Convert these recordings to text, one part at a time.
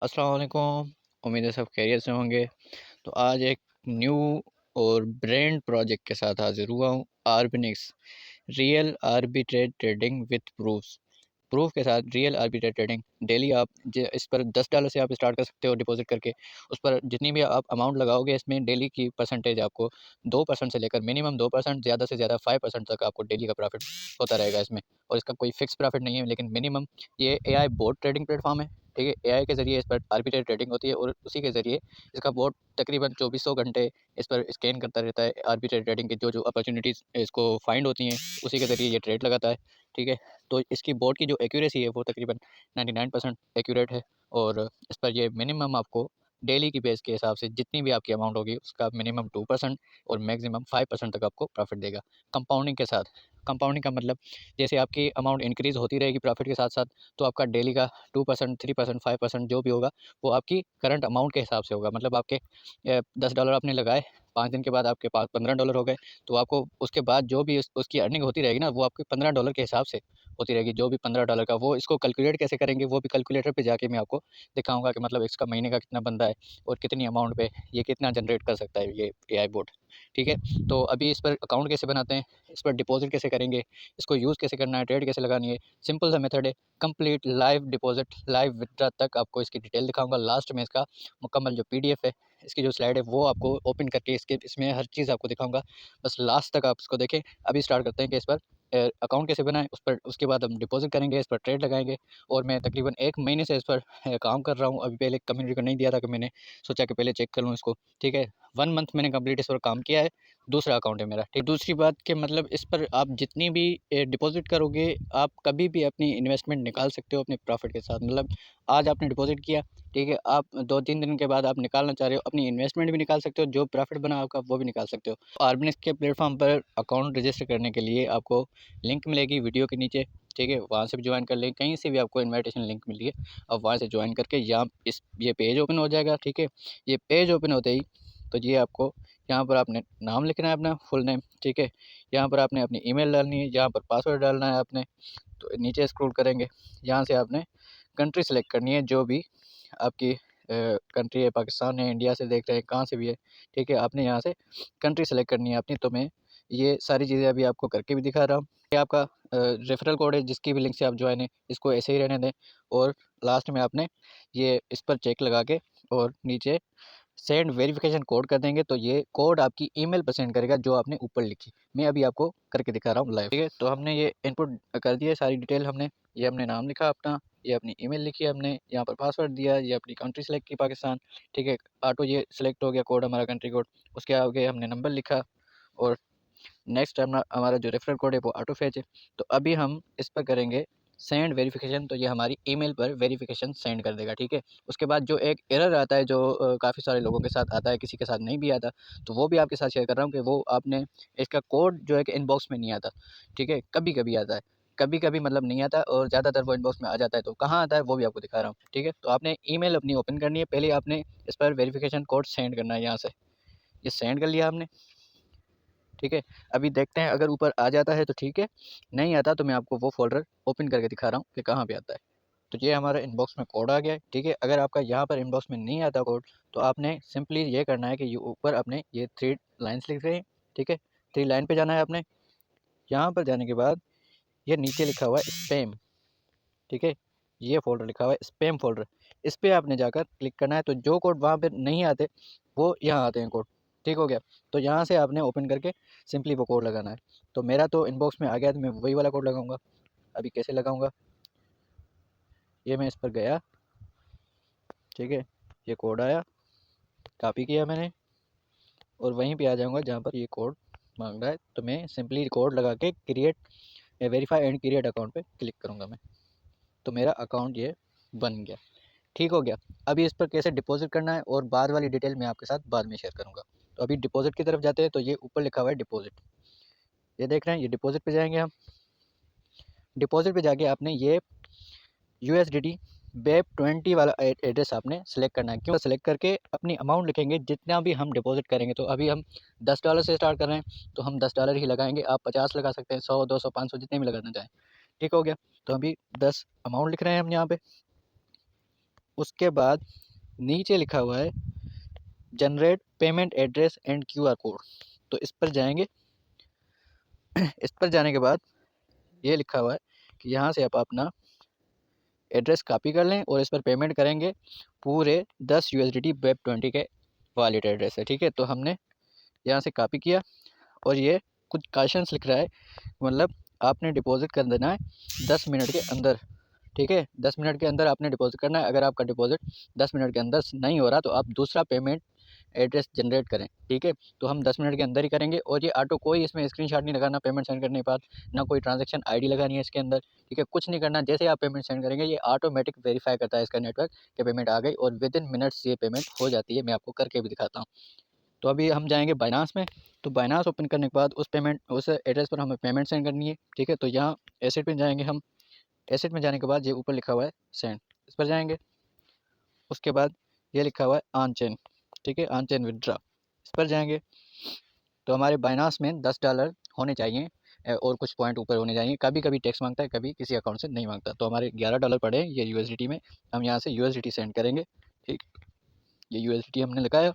अस्सलाम वालेकुम। उम्मीद है सब खैरियत से होंगे। तो आज एक न्यू और ब्रांड प्रोजेक्ट के साथ हाज़िर हुआ हूँ। Arbinix real arbitrage trading with proofs. Proof के साथ रियल आर्बिट्रेज ट्रेडिंग डेली आप इस पर $10 से आप स्टार्ट कर सकते हो डिपॉजिट करके। उस पर जितनी भी आप अमाउंट लगाओगे इसमें डेली की परसेंटेज आपको 2% से लेकर मिनिमम 2%, ज़्यादा से ज़्यादा 5% तक आपको डेली का प्रॉफिट होता रहेगा इसमें। और इसका कोई फिक्स प्रॉफिट नहीं है, लेकिन मिनिमम ये एआई बोट ट्रेडिंग प्लेटफॉर्म है। ठीक है, एआई के ज़रिए इस पर आर्बिट्रेज ट्रेडिंग होती है और उसी के ज़रिए इसका बोट तकरीबन 2400 घंटे इस पर स्कैन करता रहता है। आर्बिट्रेज ट्रेडिंग की जो अपॉर्चुनिटीज़ इसको फाइंड होती हैं उसी के ज़रिए ये ट्रेड लगाता है। ठीक है, तो इसकी बोट की जो एक्यूरेसी है वो तकरीबन 99% एक्यूरेट है। और इस पर ये मिनिमम आपको डेली की बेस के हिसाब से जितनी भी आपकी अमाउंट होगी उसका मिनिमम 2% और मैक्सिमम 5% तक आपको प्रॉफिट देगा कंपाउंडिंग के साथ। कंपाउंडिंग का मतलब जैसे आपकी अमाउंट इंक्रीज़ होती रहेगी प्रॉफिट के साथ साथ, तो आपका डेली का 2%, 3%, 5% जो भी होगा वो आपकी करंट अमाउंट के हिसाब से होगा। मतलब आपके $10 आपने लगाए, 5 दिन के बाद आपके पास $15 हो गए, तो आपको उसके बाद जो भी उसकी अर्निंग होती रहेगी ना, वो आपके $15 के हिसाब से होती रहेगी। जो भी $15 का, वो इसको कैलकुलेट कैसे करेंगे वो भी कैलकुलेटर पे जाके मैं आपको दिखाऊंगा कि मतलब इसका महीने का कितना बनता है और कितनी अमाउंट पे ये कितना जनरेट कर सकता है ये एआई बोट। ठीक है, तो अभी इस पर अकाउंट कैसे बनाते हैं, इस पर डिपॉजिट कैसे करेंगे, इसको यूज़ कैसे करना है, ट्रेड कैसे लगानी है, सिंपल सा मेथड है। Complete live deposit live withdraw तक आपको इसकी डिटेल दिखाऊंगा। लास्ट में इसका मुकम्मल जो पीडीएफ है, इसकी जो स्लाइड है वो आपको ओपन करके इसमें हर चीज़ आपको दिखाऊंगा। बस लास्ट तक आप इसको देखें। अभी स्टार्ट करते हैं कि इस पर अकाउंट कैसे बनाएं, उस पर उसके बाद हम डिपॉजिट करेंगे, इस पर ट्रेड लगाएंगे। और मैं तकरीबन 1 महीने से इस पर काम कर रहा हूँ। अभी पहले कम्युनिटी को नहीं दिया था कि मैंने सोचा कि पहले चेक कर लूँ इसको। ठीक है, 1 मंथ मैंने कंप्लीट इस पर काम किया है। दूसरा अकाउंट है मेरा। ठीक, दूसरी बात कि मतलब इस पर आप जितनी भी डिपॉजिट करोगे आप कभी भी अपनी इन्वेस्टमेंट निकाल सकते हो अपने प्रॉफिट के साथ। मतलब आज आपने डिपॉजिट किया, ठीक है, आप 2-3 दिन के बाद आप निकालना चाह रहे हो, अपनी इन्वेस्टमेंट भी निकाल सकते हो, जो प्रॉफिट बना आपका वो भी निकाल सकते हो। आर्बिनिक्स के प्लेटफॉर्म पर अकाउंट रजिस्टर करने के लिए आपको लिंक मिलेगी वीडियो के नीचे। ठीक है, वहाँ से भी ज्वाइन कर लें, कहीं से भी आपको इनविटेशन लिंक मिली है, अब वहाँ से ज्वाइन करके यहाँ ये पेज ओपन हो जाएगा। ठीक है, ये पेज ओपन होते ही तो ये आपको यहाँ पर आपने नाम लिखना है, अपना फुल नेम। ठीक है, यहाँ पर आपने अपनी ईमेल डालनी है, यहाँ पर पासवर्ड डालना है आपने। तो नीचे स्क्रॉल करेंगे, यहाँ से आपने कंट्री सेलेक्ट करनी है, जो भी आपकी कंट्री है, पाकिस्तान है, इंडिया से देख रहे हैं, कहाँ से भी है। ठीक है, आपने यहाँ से कंट्री सेलेक्ट करनी है अपनी। तो मैं ये सारी चीज़ें अभी आपको करके भी दिखा रहा हूँ। ये आपका रेफरल कोड है, जिसकी भी लिंक से आप ज्वाइन है, इसको ऐसे ही रहने दें। और लास्ट में आपने ये इस पर चेक लगा के और नीचे सेंड वेरिफिकेशन कोड कर देंगे, तो ये कोड आपकी ईमेल पर सेंड करेगा जो आपने ऊपर लिखी। मैं अभी आपको करके दिखा रहा हूँ लाइव। ठीक है, तो हमने ये इनपुट कर दिया, सारी डिटेल हमने, ये हमने नाम लिखा अपना, ये अपनी ईमेल लिखी हमने, यहाँ पर पासवर्ड दिया, ये अपनी कंट्री सेलेक्ट की पाकिस्तान। ठीक है, ऑटो ये सिलेक्ट हो गया कोड हमारा, कंट्री कोड। उसके आगे हमने नंबर लिखा और नेक्स्ट हमारा जो रेफरल कोड है वो ऑटो फेच है। तो अभी हम इस पर करेंगे सेंड वेरिफिकेशन, तो ये हमारी ईमेल पर वेरिफिकेशन सेंड कर देगा। ठीक है, उसके बाद जो एक एरर आता है, जो काफ़ी सारे लोगों के साथ आता है, किसी के साथ नहीं भी आता, तो वो भी आपके साथ शेयर कर रहा हूँ कि वो आपने इसका कोड जो है कि इनबॉक्स में नहीं आता। ठीक है, कभी कभी आता है, कभी कभी मतलब नहीं आता, और ज़्यादातर वो इनबॉक्स में आ जाता है। तो कहाँ आता है वो भी आपको दिखा रहा हूँ। ठीक है, तो आपने ईमेल अपनी ओपन करनी है, पहले आपने इस पर वेरिफिकेशन कोड सेंड करना है। यहाँ से ये सेंड कर लिया हमने। ठीक है, अभी देखते हैं अगर ऊपर आ जाता है तो ठीक है, नहीं आता तो मैं आपको वो फ़ोल्डर ओपन करके दिखा रहा हूँ कि कहाँ पे आता है। तो ये हमारा इनबॉक्स में कोड आ गया है। ठीक है, अगर आपका यहाँ पर इनबॉक्स में नहीं आता कोड, तो आपने सिंपली ये करना है कि ये ऊपर अपने ये 3 लाइन्स लिख रहे हैं। ठीक है, 3 लाइन पे जाना है आपने। यहाँ पर जाने के बाद ये नीचे लिखा हुआ है स्पैम। ठीक है, ये फ़ोल्डर लिखा हुआ है स्पैम फ़ोल्डर, इस पे आपने जाकर क्लिक करना है। तो जो कोड वहाँ पे नहीं आते वो यहाँ आते हैं कोड। ठीक हो गया, तो यहाँ से आपने ओपन करके सिंपली वो कोड लगाना है। तो मेरा तो इनबॉक्स में आ गया, तो मैं वही वाला कोड लगाऊंगा। अभी कैसे लगाऊंगा, ये मैं इस पर गया। ठीक है, ये कोड आया, कॉपी किया मैंने और वहीं पे आ जाऊंगा जहाँ पर ये कोड मांग रहा है। तो मैं सिंपली कोड लगा के create verify and create account पे क्लिक करूँगा मैं। तो मेरा अकाउंट ये बन गया। ठीक हो गया, अभी इस पर कैसे डिपॉजिट करना है और बाद वाली डिटेल मैं आपके साथ बाद में शेयर करूँगा। तो अभी डिपॉजिट की तरफ जाते हैं, तो ये ऊपर लिखा हुआ है डिपॉजिट, ये देख रहे हैं, ये डिपॉजिट पे जाएंगे हम। डिपॉजिट पे जाके आपने ये USDT BEP20 वाला एड्रेस आपने सेलेक्ट करना है। क्यों, सेलेक्ट करके अपनी अमाउंट लिखेंगे जितना भी हम डिपॉजिट करेंगे। तो अभी हम $10 से स्टार्ट कर रहे हैं, तो हम $10 ही लगाएंगे। आप 50 लगा सकते हैं, 100, 200, 500 जितने भी लगाना चाहें। ठीक हो गया, तो अभी 10 अमाउंट लिख रहे हैं हम यहाँ पे। उसके बाद नीचे लिखा हुआ है generate payment address and QR code. तो इस पर जाएंगे। इस पर जाने के बाद ये लिखा हुआ है कि यहाँ से आप अपना एड्रेस कॉपी कर लें और इस पर पेमेंट करेंगे। पूरे 10 USDT वेब20 के वॉलेट एड्रेस है, ठीक है। तो हमने यहाँ से कॉपी किया और ये कुछ क्वेश्चंस लिख रहा है, मतलब आपने डिपॉजिट कर देना है 10 मिनट के अंदर, ठीक है। 10 मिनट के अंदर आपने डिपॉजिट करना है। अगर आपका डिपॉजिट 10 मिनट के अंदर नहीं हो रहा तो आप दूसरा पेमेंट एड्रेस जनरेट करें, ठीक है। तो हम 10 मिनट के अंदर ही करेंगे और ये ऑटो, कोई इसमें स्क्रीनशॉट नहीं लगाना पेमेंट सेंड करने के बाद, ना कोई ट्रांजैक्शन आईडी लगानी है इसके अंदर, ठीक है। कुछ नहीं करना, जैसे आप पेमेंट सेंड करेंगे ये ऑटोमेटिक वेरीफाई करता है इसका नेटवर्क कि पेमेंट आ गई और विद इन मिनट्स ये पेमेंट हो जाती है। मैं आपको करके भी दिखाता हूँ। तो अभी हम जाएंगे बाइनांस में। तो बाइनांस ओपन करने के बाद उस एड्रेस पर हमें पेमेंट सेंड करनी है, ठीक है। तो यहाँ एसेट में जाएंगे हम। एसेट में जाने के बाद ये ऊपर लिखा हुआ है सेंड, इस पर जाएंगे। उसके बाद ये लिखा हुआ है ऑन चेन, ठीक है, ऑन चेन विदड्रा, इस पर जाएंगे। तो हमारे बाइनांस में $10 होने चाहिए और कुछ पॉइंट ऊपर होने चाहिए। कभी कभी टैक्स मांगता है, कभी किसी अकाउंट से नहीं मांगता। तो हमारे $11 पड़े हैं ये USDT में। हम यहाँ से USDT सेंड करेंगे, ठीक। ये USDT हमने लगाया।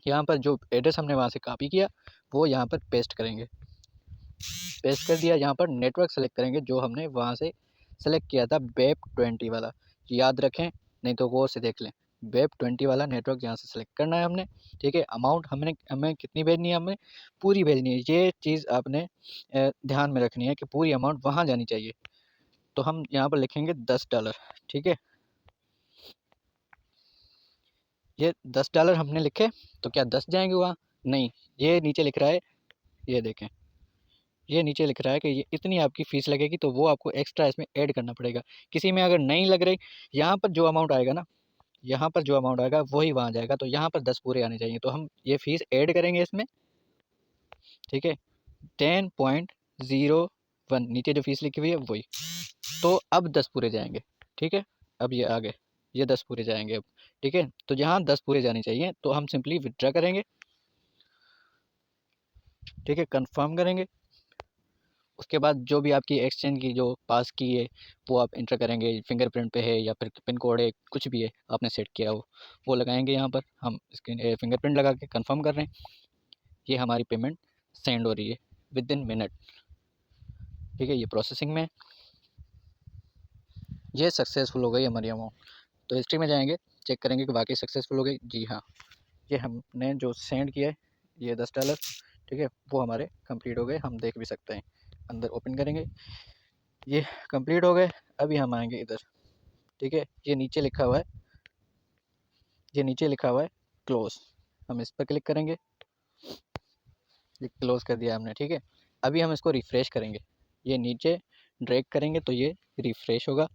यहाँ पर जो एड्रेस हमने वहाँ से कॉपी किया वो यहाँ पर पेस्ट करेंगे। पेस्ट कर दिया। यहाँ पर नेटवर्क सेलेक्ट करेंगे जो हमने वहाँ से सेलेक्ट किया था, वेब20 वाला। याद रखें, नहीं तो गौर से देख लें। वेब20 वाला नेटवर्क यहाँ से सेलेक्ट करना है हमने, ठीक है। अमाउंट हमें कितनी भेजनी है, हमें पूरी भेजनी है। ये चीज़ आपने ध्यान में रखनी है कि पूरी अमाउंट वहाँ जानी चाहिए। तो हम यहाँ पर लिखेंगे $10, ठीक है। ये $10 हमने लिखे, तो क्या 10 जाएंगे वहाँ? नहीं, ये नीचे लिख रहा है, ये देखें, ये नीचे लिख रहा है कि ये इतनी आपकी फ़ीस लगेगी, तो वो आपको एक्स्ट्रा इसमें ऐड करना पड़ेगा। किसी में अगर नहीं लग रही, यहाँ पर जो अमाउंट आएगा ना, यहाँ पर जो अमाउंट आएगा वही वहाँ जाएगा। तो यहाँ पर 10 पूरे आने चाहिए, तो हम ये फ़ीस ऐड करेंगे इसमें, ठीक है। 10.01 नीचे जो फ़ीस लिखी हुई है वही। तो अब 10 पूरे जाएंगे, ठीक है। अब ये आगे, ये 10 पूरे जाएंगे अब, ठीक है। तो जहाँ 10 पूरे जाने चाहिए तो हम सिंपली विथड्रा करेंगे, ठीक है, कंफर्म करेंगे। उसके बाद जो भी आपकी एक्सचेंज की जो पास की है वो आप इंटर करेंगे, फिंगरप्रिंट पे है या फिर पिन कोड है, कुछ भी है आपने सेट किया हो वो लगाएंगे। यहाँ पर हम इसके फिंगरप्रिंट लगा के कंफर्म कर रहे हैं। ये हमारी पेमेंट सेंड हो रही है विद इन मिनट, ठीक है। ये प्रोसेसिंग में, ये सक्सेसफुल हो गई हमारी अमाउंट। तो हिस्ट्री में जाएंगे, चेक करेंगे कि वाकई सक्सेसफुल हो गई। जी हाँ, ये हमने जो सेंड किया है ये $10, ठीक है, वो हमारे कंप्लीट हो गए। हम देख भी सकते हैं, अंदर ओपन करेंगे, ये कंप्लीट हो गए। अभी हम आएंगे इधर, ठीक है। ये नीचे लिखा हुआ है, ये नीचे लिखा हुआ है क्लोज, हम इस पर क्लिक करेंगे। ये क्लोज कर दिया हमने, ठीक है। अभी हम इसको रिफ़्रेश करेंगे, ये नीचे ड्रैग करेंगे तो ये रिफ़्रेश होगा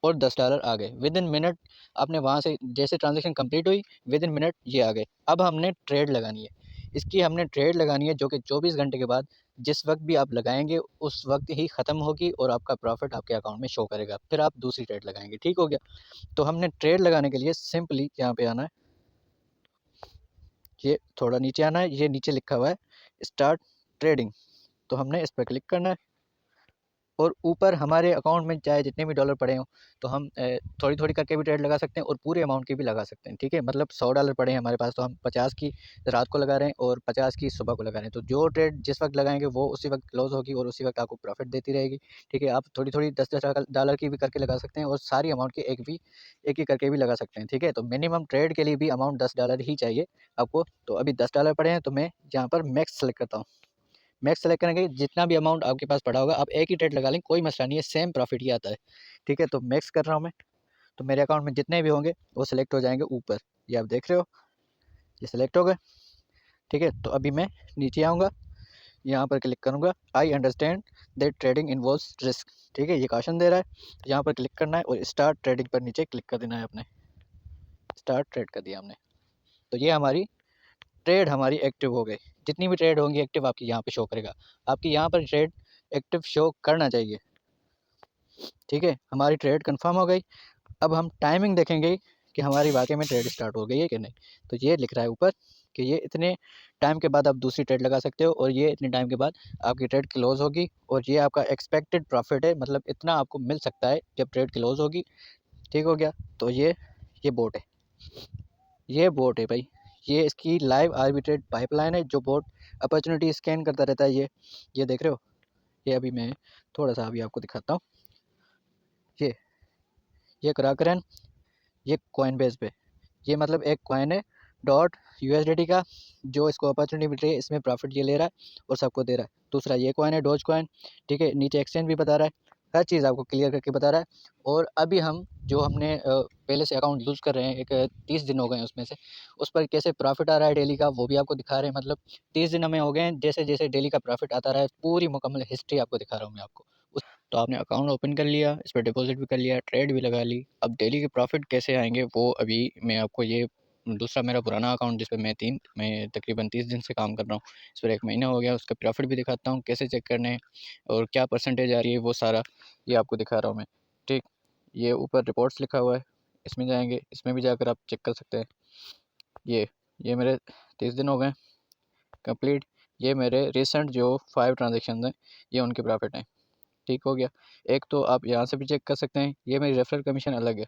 और $10 आ गए विद इन मिनट। आपने वहाँ से जैसे ट्रांजेक्शन कंप्लीट हुई विद इन मिनट ये आ गए। अब हमने ट्रेड लगानी है, इसकी हमने ट्रेड लगानी है जो कि 24 घंटे के बाद जिस वक्त भी आप लगाएंगे उस वक्त ही ख़त्म होगी और आपका प्रॉफिट आपके अकाउंट में शो करेगा। फिर आप दूसरी ट्रेड लगाएंगे, ठीक हो गया। तो हमने ट्रेड लगाने के लिए सिंपली यहाँ पे आना है, ये थोड़ा नीचे आना है, ये नीचे लिखा हुआ है स्टार्ट ट्रेडिंग। तो हमने इस पर क्लिक करना है और ऊपर हमारे अकाउंट में चाहे जितने भी डॉलर पड़े हों तो हम थोड़ी थोड़ी करके भी ट्रेड लगा सकते हैं और पूरे अमाउंट की भी लगा सकते हैं, ठीक है। मतलब $100 पड़े हैं हमारे पास तो हम 50 की रात को लगा रहे हैं और 50 की सुबह को लगा रहे हैं। तो जो ट्रेड जिस वक्त लगाएंगे वो उसी वक्त क्लोज होगी और उसी वक्त आपको प्रॉफिट देती रहेगी, ठीक है। आप थोड़ी थोड़ी $10 की भी करके लगा सकते हैं और सारी अमाउंट की एक ही करके भी लगा सकते हैं, ठीक है। तो मिनिमम ट्रेड के लिए भी अमाउंट $10 ही चाहिए आपको। तो अभी $10 पड़े हैं तो मैं यहाँ पर मैक्स सेलेक्ट करता हूँ। मैक्स सेलेक्ट करेंगे, जितना भी अमाउंट आपके पास पड़ा होगा आप एक ही ट्रेड लगा लें, कोई मसला नहीं है, सेम प्रॉफिट ही आता है, ठीक है। तो मैक्स कर रहा हूँ मैं। तो मेरे अकाउंट में जितने भी होंगे वो सिलेक्ट हो जाएंगे ऊपर, ये आप देख रहे हो, ये सिलेक्ट हो गए, ठीक है। तो अभी मैं नीचे आऊँगा, यहाँ पर क्लिक करूँगा I understand that trading involves risk, ठीक है, ये क्वेश्चन दे रहा है। तो यहाँ पर क्लिक करना है और स्टार्ट ट्रेडिंग पर नीचे क्लिक कर देना है अपने। स्टार्ट ट्रेड कर दिया हमने। तो ये हमारी ट्रेड हमारी एक्टिव हो गई। जितनी भी ट्रेड होंगी एक्टिव आपकी यहाँ पे शो करेगा। आपकी यहाँ पर ट्रेड एक्टिव शो करना चाहिए, ठीक है। हमारी ट्रेड कंफर्म हो गई। अब हम टाइमिंग देखेंगे कि हमारी वाकई में ट्रेड स्टार्ट हो गई है कि नहीं। तो ये लिख रहा है ऊपर कि ये इतने टाइम के बाद आप दूसरी ट्रेड लगा सकते हो और ये इतने टाइम के बाद आपकी ट्रेड क्लोज होगी और ये आपका एक्सपेक्टेड प्रॉफिट है, मतलब इतना आपको मिल सकता है जब ट्रेड क्लोज होगी, ठीक हो गया। तो ये बोट है, ये बोट है भाई, ये इसकी लाइव आर्बिट्रेट पाइपलाइन है जो बोट अपॉर्चुनिटी स्कैन करता रहता है। ये देख रहे हो, ये अभी मैं थोड़ा सा अभी आपको दिखाता हूँ। ये ये कराकरन, ये कॉइन बेस पे, ये मतलब एक कॉइन है डॉट यूएसडीटी का, जो इसको अपॉर्चुनिटी मिल रही है, इसमें प्रॉफिट ये ले रहा है और सबको दे रहा है। दूसरा ये कॉइन है डोज कॉइन, ठीक है, नीचे एक्सचेंज भी बता रहा है, हर चीज़ आपको क्लियर करके बता रहा है। और अभी हम जो हमने पहले से अकाउंट यूज़ कर रहे हैं, एक 30 दिन हो गए हैं उसमें से, उस पर कैसे प्रॉफिट आ रहा है डेली का वो भी आपको दिखा रहे हैं। मतलब 30 दिन हमें हो गए हैं, जैसे जैसे डेली का प्रॉफिट आता रहा है पूरी मुकम्मल हिस्ट्री आपको दिखा रहा हूँ मैं आपको। तो आपने अकाउंट ओपन कर लिया, इस पर डिपॉजिट भी कर लिया, ट्रेड भी लगा ली। अब डेली के प्रॉफिट कैसे आएंगे वो अभी मैं आपको, ये दूसरा मेरा पुराना अकाउंट जिस पर मैं तकरीबन 30 दिन से काम कर रहा हूँ, इस पर 1 महीना हो गया, उसका प्रॉफिट भी दिखाता हूँ कैसे चेक करने हैं और क्या परसेंटेज आ रही है, वो सारा ये आपको दिखा रहा हूँ मैं। ठीक, ये ऊपर रिपोर्ट्स लिखा हुआ है, इसमें जाएंगे, इसमें भी जाकर आप चेक कर सकते हैं। ये मेरे 30 दिन हो गए कंप्लीट। ये मेरे रिसेंट जो 5 ट्रांजेक्शन हैं, ये उनके प्रॉफिट हैं। ठीक हो गया। एक तो आप यहाँ से भी चेक कर सकते हैं, ये मेरी रेफरल कमीशन अलग है,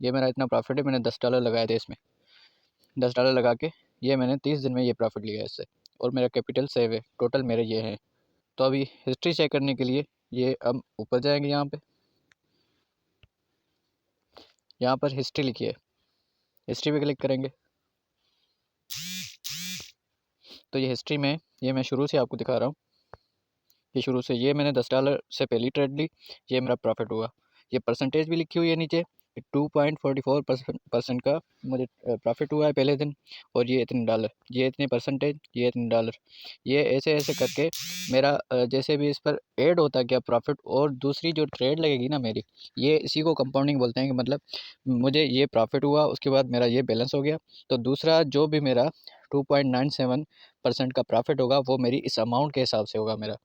ये मेरा इतना प्रॉफिट है, मैंने $10 लगाए थे इसमें, $10 लगा के ये मैंने 30 दिन में ये प्रॉफिट लिया है इससे, और मेरा कैपिटल सेव है, टोटल मेरे ये हैं। तो अभी हिस्ट्री चेक करने के लिए ये अब ऊपर जाएंगे, यहाँ पर हिस्ट्री लिखी है, हिस्ट्री पे क्लिक करेंगे तो ये हिस्ट्री में, ये मैं शुरू से आपको दिखा रहा हूँ, ये शुरू से, ये मैंने $10 से पहली ट्रेड ली, ये मेरा प्रॉफिट हुआ। ये परसेंटेज भी लिखी हुई है नीचे, 2.44% का मुझे प्रॉफिट हुआ है पहले दिन, और ये इतने डॉलर, ये इतने परसेंटेज, ये इतने डॉलर, ये ऐसे ऐसे करके मेरा जैसे भी इस पर ऐड होता गया प्रॉफिट, और दूसरी जो ट्रेड लगेगी ना मेरी, ये इसी को कंपाउंडिंग बोलते हैं कि मतलब मुझे ये प्रॉफिट हुआ, उसके बाद मेरा ये बैलेंस हो गया, तो दूसरा जो भी मेरा 2.97% का प्रॉफिट होगा वो मेरी इस अमाउंट के हिसाब से होगा मेरा।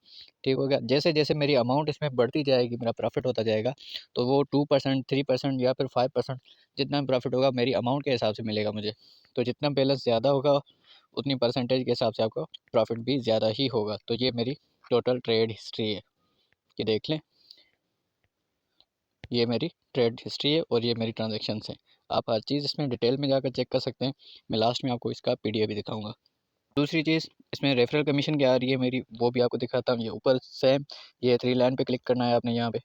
ठीक हो गया। जैसे जैसे मेरी अमाउंट इसमें बढ़ती जाएगी, मेरा प्रॉफिट होता जाएगा, तो वो 2%, 3% या फिर 5%, जितना प्रॉफिट होगा मेरी अमाउंट के हिसाब से मिलेगा मुझे। तो जितना बैलेंस ज़्यादा होगा उतनी परसेंटेज के हिसाब से आपको प्रॉफिट भी ज़्यादा ही होगा। तो ये मेरी टोटल ट्रेड हिस्ट्री है, ये देख लें, ये मेरी ट्रेड हिस्ट्री है और ये मेरी ट्रांजेक्शन्स हैं। आप हर चीज़ इसमें डिटेल में जाकर चेक कर सकते हैं, मैं लास्ट में आपको इसका पीडीएफ भी दिखाऊंगा। दूसरी चीज़, इसमें रेफरल कमीशन क्या आ रही है मेरी, वो भी आपको दिखाता हूँ। ये ऊपर सेम, ये 3 लाइन पे क्लिक करना है आपने, यहाँ पे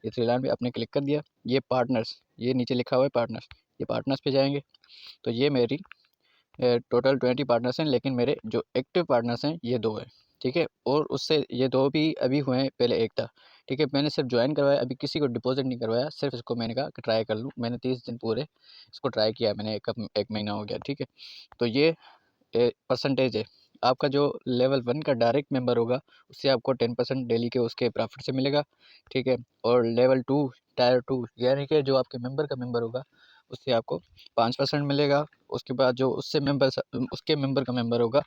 ये 3 लाइन पे आपने क्लिक कर दिया, ये पार्टनर्स, ये नीचे लिखा हुआ है पार्टनर्स, ये पार्टनर्स पे जाएंगे तो ये मेरी टोटल 20 पार्टनर्स हैं, लेकिन मेरे जो एक्टिव पार्टनर्स हैं ये 2 हैं। ठीक है, और उससे ये 2 भी अभी हुए हैं, पहले एक था। ठीक है, मैंने सिर्फ ज्वाइन करवाया, अभी किसी को डिपॉजिट नहीं करवाया, सिर्फ इसको मैंने कहा कि ट्राई कर लूँ, मैंने 30 दिन पूरे इसको ट्राई किया, मैंने एक महीना हो गया। ठीक है, तो ये परसेंटेज है। आपका जो लेवल 1 का डायरेक्ट मेंबर होगा उससे आपको 10% डेली के उसके प्रॉफिट से मिलेगा। ठीक है, और लेवल 2, टायर 2 यानी कि जो आपके मेंबर का मेंबर होगा उससे आपको 5% मिलेगा। उसके बाद जो उसके मेंबर का मेंबर होगा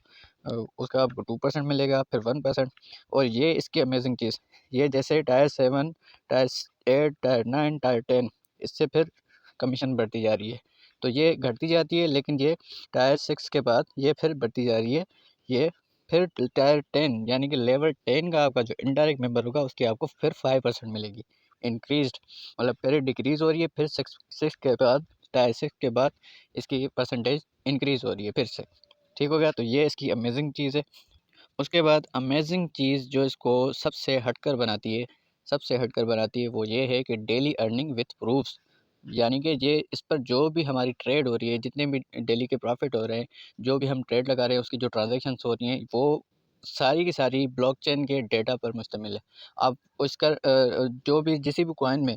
उसका आपको 2% मिलेगा, फिर 1%। और ये इसकी अमेजिंग चीज़, ये जैसे टायर 7, टायर 8, टायर 9, टायर 10, इससे फिर कमीशन बढ़ती जा रही है। तो ये घटती जाती है, लेकिन ये टायर 6 के बाद ये फिर बढ़ती जा रही है। ये फिर टायर 10 यानी कि लेवल 10 का आपका जो इनडायरेक्ट मेंबर होगा उसकी आपको फिर 5% मिलेगी इंक्रीज्ड। मतलब पहले डिक्रीज़ हो रही है, फिर 6 के बाद, टायर 6 के बाद इसकी परसेंटेज इंक्रीज़ हो रही है फिर से। ठीक हो गया, तो ये इसकी अमेजिंग चीज़ है। उसके बाद अमेजिंग चीज़ जो इसको सबसे हटकर बनाती है वो ये है कि डेली अर्निंग विथ प्रूफ्स। यानी कि ये इस पर जो भी हमारी ट्रेड हो रही है, जितने भी डेली के प्रॉफिट हो रहे हैं, जो भी हम ट्रेड लगा रहे हैं, उसकी जो ट्रांजैक्शंस हो रही हैं, वो सारी की सारी ब्लॉकचेन के डेटा पर मुश्तमिल है। आप उसका जो भी जिस भी कॉइन में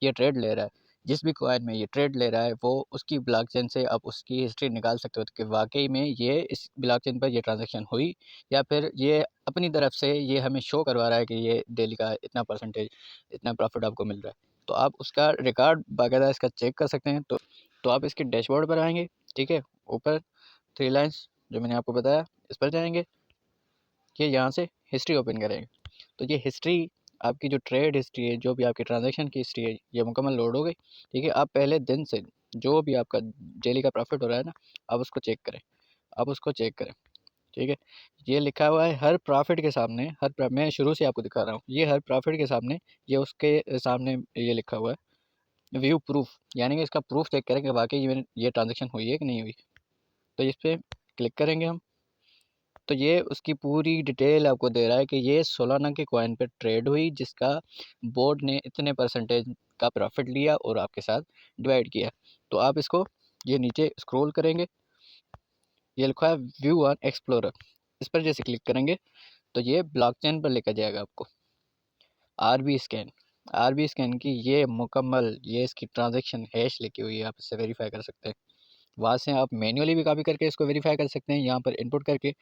ये ट्रेड ले रहा है, जिस भी कॉइन में ये ट्रेड ले रहा है, वो उसकी ब्लॉकचेन से आप उसकी हिस्ट्री निकाल सकते हो कि वाकई में ये इस ब्लॉकचेन पर ये ट्रांजैक्शन हुई, या फिर ये अपनी तरफ से ये हमें शो करवा रहा है कि ये डेली का इतना परसेंटेज, इतना प्रॉफिट आपको मिल रहा है। तो आप उसका रिकॉर्ड बाकायदा इसका चेक कर सकते हैं। तो आप इसके डैशबोर्ड पर आएंगे, ठीक है, ऊपर 3 लाइन्स जो मैंने आपको बताया इस पर जाएंगे, ये यहाँ से हिस्ट्री ओपन करेंगे तो ये हिस्ट्री, आपकी जो ट्रेड हिस्ट्री है, जो भी आपकी ट्रांजैक्शन की हिस्ट्री है, ये मुकम्मल लोड हो गई। ठीक है, आप पहले दिन से जो भी आपका डेली का प्रॉफिट हो रहा है ना, आप उसको चेक करें, आप उसको चेक करें। ठीक है, ये लिखा हुआ है हर प्रॉफिट के सामने, मैं शुरू से आपको दिखा रहा हूँ, ये हर प्रॉफिट के सामने, ये उसके सामने ये लिखा हुआ है व्यू प्रूफ, यानी कि इसका प्रूफ चेक करें कि वाकई ये ट्रांजेक्शन हुई है कि नहीं हुई। तो इस पर क्लिक करेंगे हम, तो ये उसकी पूरी डिटेल आपको दे रहा है कि ये सोलाना के कॉइन पे ट्रेड हुई, जिसका बोर्ड ने इतने परसेंटेज का प्रॉफिट लिया और आपके साथ डिवाइड किया। तो आप इसको ये नीचे स्क्रॉल करेंगे, ये लिखा है व्यू ऑन एक्सप्लोरर, इस पर जैसे क्लिक करेंगे तो ये ब्लॉकचेन पर लेकर जाएगा आपको। आरबी स्कैन, आरबी स्कैन की ये मुकम्मल, ये इसकी ट्रांजैक्शन हैश लिखी हुई है, आप इससे वेरीफाई कर सकते हैं। वहाँ से आप मैन्युअली भी कॉपी करके इसको वेरीफाई कर सकते हैं, यहाँ पर इनपुट करके।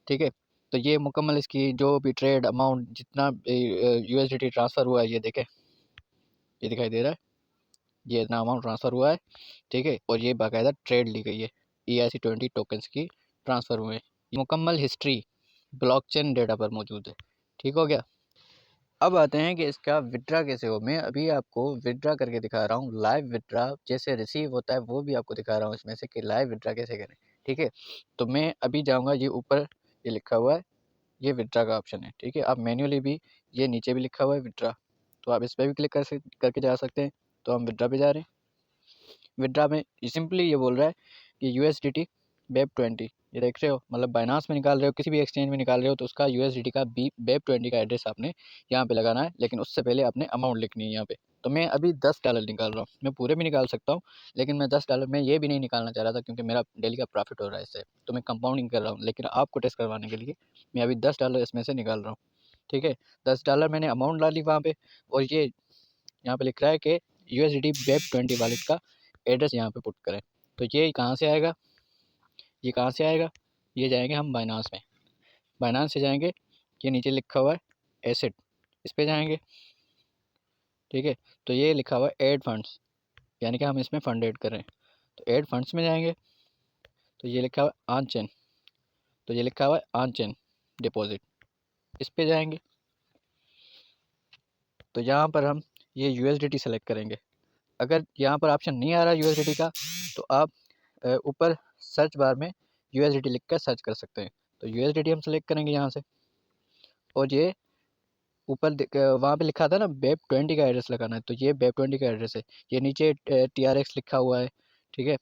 ठीक है, तो ये मुकम्मल इसकी जो भी ट्रेड अमाउंट जितना यूएसडीटी ट्रांसफ़र हुआ है, ये देखें, ये दिखाई दे रहा है, ये इतना अमाउंट ट्रांसफ़र हुआ है। ठीक है, और ये बाकायदा ट्रेड ली गई है, ERC20 टोकन्स की ट्रांसफ़र हुए हैं। मुकम्मल हिस्ट्री ब्लॉकचेन डेटा पर मौजूद है। ठीक हो गया। अब आते हैं कि इसका विड्रा कैसे हो। मैं अभी आपको विड्रा करके दिखा रहा हूँ, लाइव विड्रा जैसे रिसीव होता है वो भी आपको दिखा रहा हूँ इसमें से कि लाइव विड्रा कैसे करें। ठीक है, तो मैं अभी जाऊँगा, ये ऊपर ये लिखा हुआ है, ये विड्रा का ऑप्शन है। ठीक है, आप मैन्युअली भी, ये नीचे भी लिखा हुआ है विड्रा, तो आप इस पर भी क्लिक करके जा सकते हैं। तो हम विड्रा पे जा रहे हैं। विड्रा में सिंपली ये बोल रहा है कि USDT BEP20, ये देख रहे हो, मतलब बाइनांस में निकाल रहे हो, किसी भी एक्सचेंज में निकाल रहे हो, तो उसका USDT का BEP20 का एड्रेस आपने यहाँ पे लगाना है, लेकिन उससे पहले आपने अमाउंट लिखनी है यहाँ पे। तो मैं अभी $10 निकाल रहा हूँ, मैं पूरे भी निकाल सकता हूँ, लेकिन मैं $10 में ये भी नहीं निकालना चाह रहा था क्योंकि मेरा डेली का प्रॉफिट हो रहा है इससे, तो मैं कंपाउंडिंग कर रहा हूँ। लेकिन आपको टेस्ट करवाने के लिए मैं अभी $10 इसमें से निकाल रहा हूँ। ठीक है, $10 मैंने अमाउंट डाली वहाँ पे, और ये यहाँ पे लिख रहा है कि USDT BEP20 वॉलेट का एड्रेस यहाँ पे पुट करें। तो ये कहाँ से आएगा, ये कहाँ से आएगा, ये जाएंगे हम बाइनांस में, बाइनांस से जाएंगे, ये नीचे लिखा हुआ है एसेट, इस पे जाएंगे। ठीक है, तो ये लिखा हुआ है ऐड फंड्स, यानी कि हम इसमें फंड ऐड कर रहे हैं। तो ऐड फंड्स में जाएंगे, तो ये लिखा हुआ है ऑन चेन, तो ये लिखा हुआ है ऑन चेन डिपॉजिट, इस पे जाएंगे। तो यहाँ पर हम ये USDT सेलेक्ट करेंगे। अगर यहाँ पर ऑप्शन नहीं आ रहा USDT का, तो आप ऊपर सर्च बार में USDT लिख कर सर्च कर सकते हैं। तो USDT हम सेलेक्ट करेंगे यहाँ से, और ये ऊपर वहाँ पे लिखा था ना BEP20 का एड्रेस लगाना है, तो ये BEP20 का एड्रेस है। ये नीचे TRX लिखा हुआ है। ठीक है,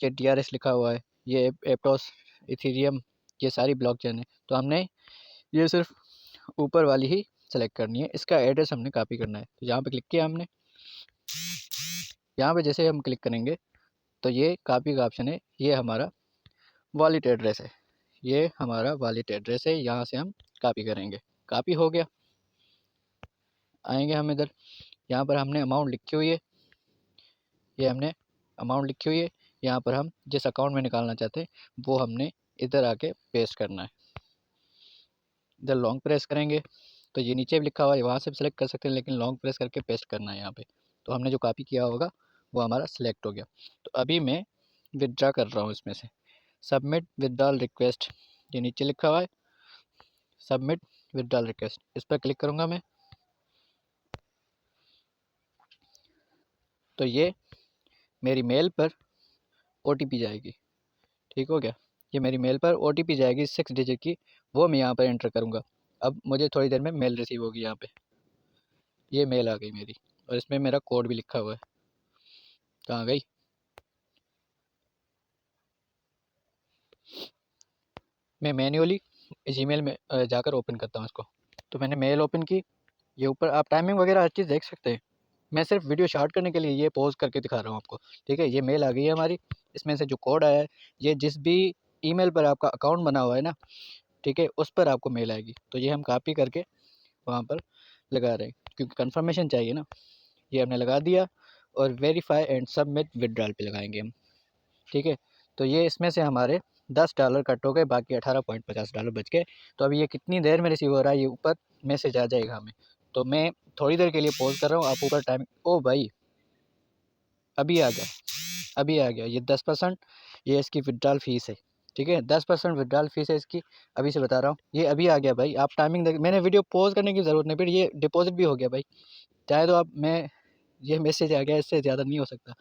ये TRX लिखा हुआ है, ये एप्टोस, इथीरियम, ये सारी ब्लॉकचेन है। तो हमने ये सिर्फ ऊपर वाली ही सेलेक्ट करनी है, इसका एड्रेस हमने कॉपी करना है। तो यहाँ पे क्लिक किया हमने, यहाँ पे जैसे हम क्लिक करेंगे तो ये कॉपी का ऑप्शन है, ये हमारा वॉलेट एड्रेस है, ये हमारा वॉलेट एड्रेस है, यहाँ से हम कॉपी करेंगे। कॉपी हो गया, आएंगे हम इधर, यहाँ पर हमने अमाउंट लिखी हुई है, ये हमने अमाउंट लिखी हुई है, यहाँ पर हम जिस अकाउंट में निकालना चाहते हैं वो हमने इधर आके पेस्ट करना है। इधर लॉन्ग प्रेस करेंगे तो ये नीचे भी लिखा हुआ है, वहाँ से भी सेलेक्ट कर सकते हैं, लेकिन लॉन्ग प्रेस करके पेस्ट करना है यहाँ पे। तो हमने जो कॉपी किया होगा वो हमारा सिलेक्ट हो गया। तो अभी मैं विदड्रा कर रहा हूँ इसमें से, सबमिट विदड्रॉल रिक्वेस्ट, ये नीचे लिखा हुआ है सबमिट विदड्रॉल रिक्वेस्ट, इस पर क्लिक करूँगा मैं, तो ये मेरी मेल पर OTP जाएगी। ठीक हो गया, ये मेरी मेल पर OTP जाएगी 6 डिजिट की, वो मैं यहाँ पर एंटर करूँगा। अब मुझे थोड़ी देर में मेल रिसीव होगी, यहाँ पे ये मेल आ गई मेरी, और इसमें मेरा कोड भी लिखा हुआ है। कहाँ गई, मैं मैन्युअली जीमेल में जाकर ओपन करता हूँ इसको। तो मैंने मेल ओपन की, ये ऊपर आप टाइमिंग वगैरह हर चीज़ देख सकते हैं। मैं सिर्फ वीडियो शॉर्ट करने के लिए ये पॉज करके दिखा रहा हूँ आपको। ठीक है, ये मेल आ गई है हमारी, इसमें से जो कोड आया है, ये जिस भी ईमेल पर आपका अकाउंट बना हुआ है ना, ठीक है, उस पर आपको मेल आएगी। तो ये हम कॉपी करके वहाँ पर लगा रहे हैं क्योंकि कंफर्मेशन चाहिए ना। ये हमने लगा दिया, और वेरीफाई एंड सबमिट विड्रॉल पे लगाएंगे हम। ठीक है, तो ये इसमें से हमारे $10 कट हो गए, बाकी $18.50 बच गए। तो अभी ये कितनी देर में रिसीव हो रहा है, ये ऊपर मैसेज आ जाएगा हमें। तो मैं थोड़ी देर के लिए पॉज कर रहा हूँ, आप ऊपर टाइम, ओ भाई अभी आ गया, अभी आ गया, ये 10%, ये इसकी विड्रॉल फीस है। ठीक है, 10% विड्रॉल फीस है इसकी, अभी से बता रहा हूँ, ये अभी आ गया भाई। आप टाइमिंग देख, मैंने वीडियो पॉज करने की ज़रूरत नहीं पड़ी, ये डिपॉजिट भी हो गया भाई। चाहे तो आप, मैं, ये मैसेज आ गया, इससे ज़्यादा नहीं हो सकता।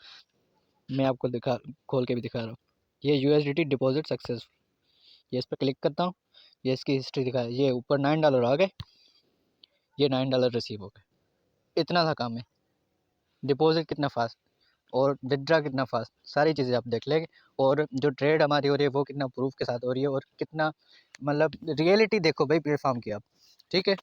मैं आपको दिखा, खोल के भी दिखा रहा हूँ, ये USDT डिपॉजिट सक्सेस, ये इस पर क्लिक करता हूँ, ये इसकी हिस्ट्री दिखाया, ये ऊपर $9 आ गए, ये $9 रिसीव हो गए। इतना सा काम है, डिपॉजिट कितना फास्ट और विदड्रा कितना फास्ट, सारी चीज़ें आप देख लेंगे। और जो ट्रेड हमारी हो रही है वो कितना प्रूफ के साथ हो रही है और कितना मतलब रियलिटी देखो भाई प्लेटफॉर्म की आप, ठीक है।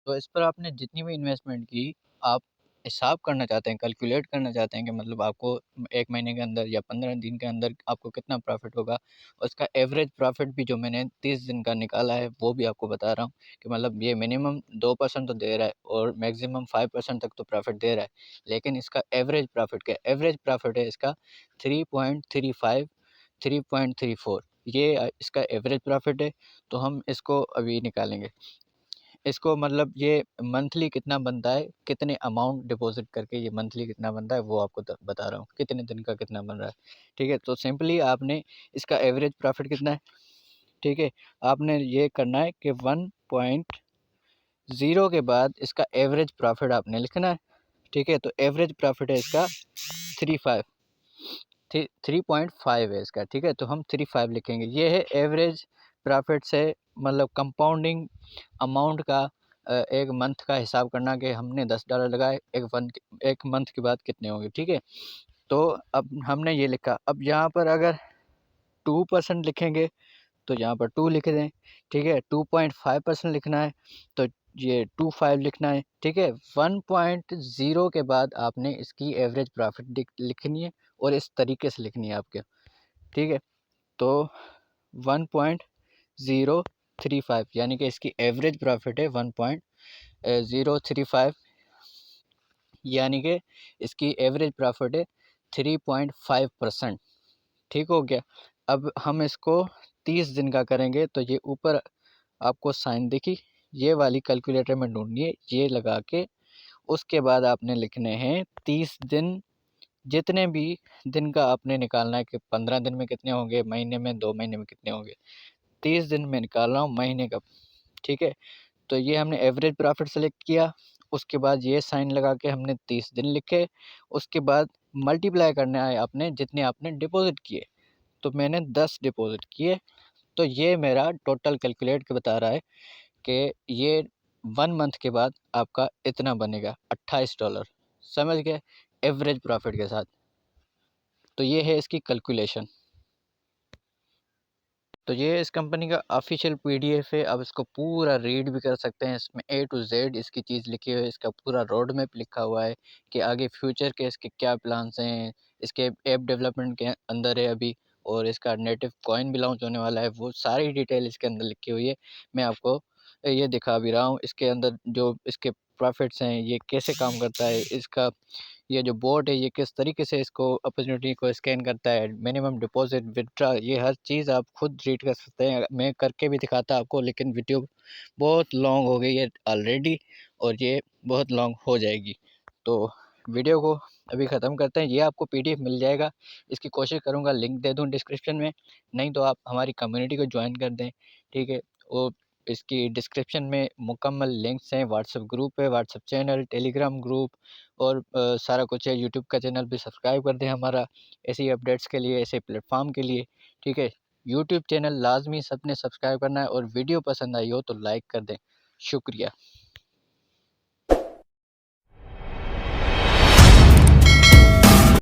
तो इस पर आपने जितनी भी इन्वेस्टमेंट की, आप हिसाब करना चाहते हैं, कैलकुलेट करना चाहते हैं कि मतलब आपको 1 महीने के अंदर या 15 दिन के अंदर आपको कितना प्रॉफ़िट होगा। और उसका एवरेज प्रॉफ़िट भी जो मैंने 30 दिन का निकाला है वो भी आपको बता रहा हूँ कि मतलब ये मिनिमम 2% तो दे रहा है और मैक्सिमम 5% तक तो प्रॉफ़िट दे रहा है। लेकिन इसका एवरेज प्रॉफ़िट क्या है? एवरेज प्रॉफ़िट है इसका 3.35 3.34, ये इसका एवरेज प्रॉफ़िट है। तो हम इसको अभी निकालेंगे। इसको मतलब ये मंथली कितना बनता है, कितने अमाउंट डिपॉज़िट करके ये मंथली कितना बनता है वो आपको बता रहा हूँ, कितने दिन का कितना बन रहा है, ठीक है। तो सिंपली आपने इसका एवरेज प्रॉफ़िट कितना है, ठीक है। आपने ये करना है कि 1.0 के बाद इसका एवरेज प्रॉफ़िट आपने लिखना है, ठीक है। तो एवरेज प्रॉफ़िट है इसका 35 3.5 है इसका, ठीक है। तो हम 35 लिखेंगे। ये है एवरेज प्रॉफ़िट से मतलब कंपाउंडिंग अमाउंट का एक मंथ का हिसाब करना कि हमने $10 लगाए, एक मंथ के बाद कितने होंगे, ठीक है। तो अब हमने ये लिखा। अब यहाँ पर अगर 2% लिखेंगे तो यहाँ पर 2 लिख दें, ठीक है। 2.5% लिखना है तो ये 25 लिखना है, ठीक है। 1.0 के बाद आपने इसकी एवरेज प्रॉफ़िट लिखनी है और इस तरीके से लिखनी है आपके, ठीक है। तो 1.035 यानी कि इसकी एवरेज प्रॉफ़िट है 1.035, यानी कि इसकी एवरेज प्रॉफ़िट है 3.5%, ठीक हो गया। अब हम इसको 30 दिन का करेंगे तो ये ऊपर आपको साइन दिखी, ये वाली कैलकुलेटर में ढूँढनी है, ये लगा के उसके बाद आपने लिखने हैं 30 दिन। जितने भी दिन का आपने निकालना है कि 15 दिन में कितने होंगे, महीने में, 2 महीने में कितने होंगे। 30 दिन में निकाल रहा हूँ महीने का, ठीक है। तो ये हमने एवरेज प्रॉफ़िट सेलेक्ट किया, उसके बाद ये साइन लगा के हमने 30 दिन लिखे, उसके बाद मल्टीप्लाई करना है आपने जितने आपने डिपॉज़िट किए। तो मैंने 10 डिपॉज़िट किए, तो ये मेरा टोटल कैलकुलेट के बता रहा है कि ये 1 मंथ के बाद आपका इतना बनेगा $28, समझ गए, एवरेज प्रॉफ़िट के साथ। तो ये है इसकी कैलकुलेशन। तो ये इस कंपनी का ऑफिशियल पीडीएफ है, आप इसको पूरा रीड भी कर सकते हैं। इसमें ए टू जेड इसकी चीज़ लिखी हुई है, इसका पूरा रोड मैप लिखा हुआ है कि आगे फ्यूचर के इसके क्या प्लान्स हैं। इसके ऐप डेवलपमेंट के अंदर है अभी, और इसका नेटिव कॉइन भी लॉन्च होने वाला है, वो सारी डिटेल इसके अंदर लिखी हुई है। मैं आपको ये दिखा भी रहा हूँ। इसके अंदर जो इसके प्रॉफिट्स हैं, ये कैसे काम करता है, इसका ये जो बोर्ड है ये किस तरीके से इसको अपॉर्चुनिटी को स्कैन करता है, मिनिमम डिपॉजिट, विथड्रॉ, ये हर चीज़ आप खुद रीड कर सकते हैं। मैं करके भी दिखाता आपको, लेकिन वीडियो बहुत लॉन्ग हो गई है ऑलरेडी और ये बहुत लॉन्ग हो जाएगी। तो वीडियो को अभी ख़त्म करते हैं। ये आपको पीडीएफ मिल जाएगा, इसकी कोशिश करूँगा लिंक दे दूँ डिस्क्रिप्शन में, नहीं तो आप हमारी कम्युनिटी को ज्वाइन कर दें, ठीक है। और इसकी डिस्क्रिप्शन में मुकम्मल लिंक्स हैं, व्हाट्सएप ग्रुप है, व्हाट्सएप चैनल, टेलीग्राम ग्रुप और सारा कुछ है। यूट्यूब का चैनल भी सब्सक्राइब कर दें हमारा, ऐसी अपडेट्स के लिए, ऐसे प्लेटफॉर्म के लिए, ठीक है। यूट्यूब चैनल लाजमी सबने सब्सक्राइब करना है और वीडियो पसंद आई हो तो लाइक कर दें। शुक्रिया।